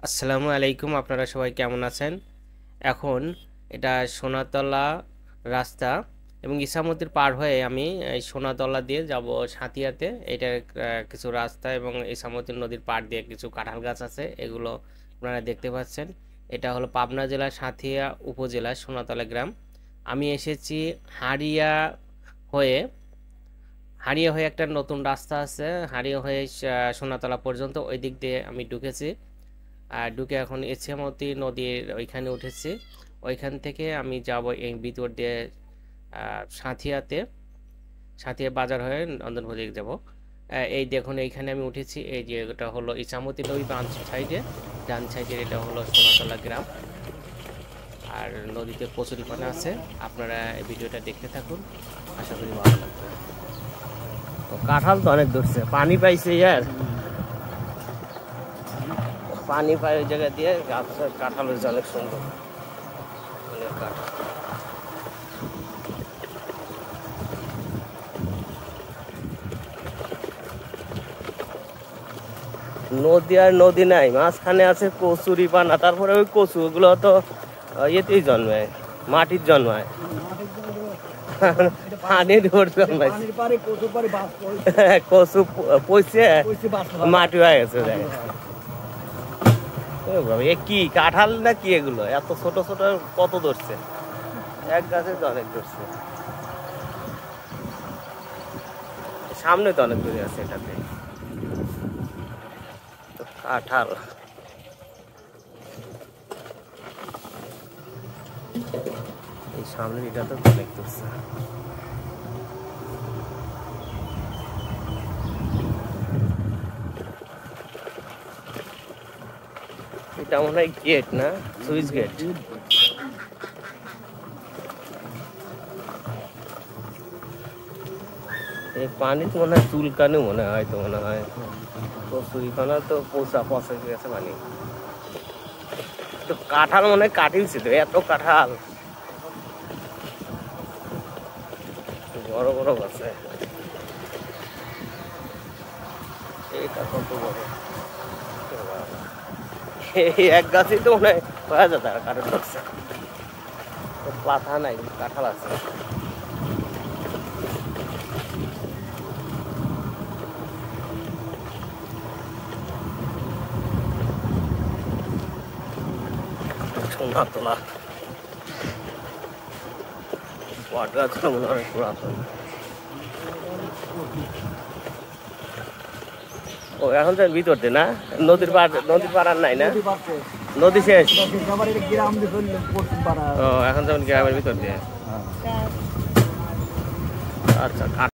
আসসালামু আলাইকুম, আপনারা সবাই কেমন আছেন? এখন এটা সোনাতলা রাস্তা এবং ইসামতির পার হয়ে আমি এই সোনাতলা দিয়ে যাব সাঁথিয়াতে। এটা কিছু রাস্তা এবং ইসামতি নদীর পাড় দিয়ে কিছু কাঁঠাল গাছ আছে, এগুলো আপনারা দেখতে পাচ্ছেন। এটা হলো পাবনা জেলার সাঁথিয়া উপজেলার সোনাতলা গ্রাম। আমি এসেছি হাড়িয়া হয়ে। হাড়িয়া হয়ে একটা নতুন রাস্তা আছে, হাড়িয়া হয়ে সোনাতলা পর্যন্ত ওই দিক দিয়ে আমি ঢুকেছি। আর ঢুকে এখন ইছামতি নদীর ওইখানে উঠেছি। ওইখান থেকে আমি যাব এই ভিতর দিয়ে সাঁথিয়াতে, সাঁথিয়া বাজার হয়ে নন্দনবাজার যাব। এই দেখুন এইখানে আমি উঠেছি। এই যে এটা হলো ইছামতি নদী বাম সাইডে, ডান সাইডে এটা হলো সোনাতলা গ্রাম। আর নদীতে কচুরিপানা আছে। আপনারা এই ভিডিওটা দেখতে থাকুন, আশা করি ভালো লাগবে। কাঁঠাল তো অনেক ধরছে, পানি পাইছে ইয়ার, পানি পায় ওই জায়গা দিয়ে গাছ কাঁঠাল হয়েছে অনেক সুন্দর, অনেক কাঁঠাল। নদী আর নদী নাই, মাঝখানে আছে কচুরি পানা। তারপরে ওই কচু ওগুলো তো ইয়েতেই জন্মায়, মাটির জন্মায়, পানির উপর জন্মায়। কচু পচে মাটি হয়ে গেছে। এ কি কাঁঠাল না কি এগুলো? এত ছোট ছোট কত ধরছে, এক গাছে তো অনেক ধরছে। সামনে তো অনেক দূরে আছে এটাতে কাঁঠাল। এই সামনে এটা তো অনেক ধরছে। এটা মনে হয় গেট না, সুইচ গেট। এই পানি তো মনে হয় চুলকানি মনে হয়, তো মনে হয় কচুরিপানা তো পচে গেছে পানি। তো কাঁঠাল মনে হয় কাটিয়েছে তো, এত কাঁঠাল বড় বড় গাছে। এটা কত বড়, এই এক গাছেই তো মনে হয় হয়ে যেত কাঁঠাল ধরছে। পাতা নাই, কাঁঠাল আছে। সোনাতলা বট গাছ মনে হয় পুরাতন। ও এখন তো ভিতর দিয়ে না, নদীর পার আর নাই না, নদী শেষ। ও এখন যেমন গ্রামের ভিতর দিয়ে। আচ্ছা।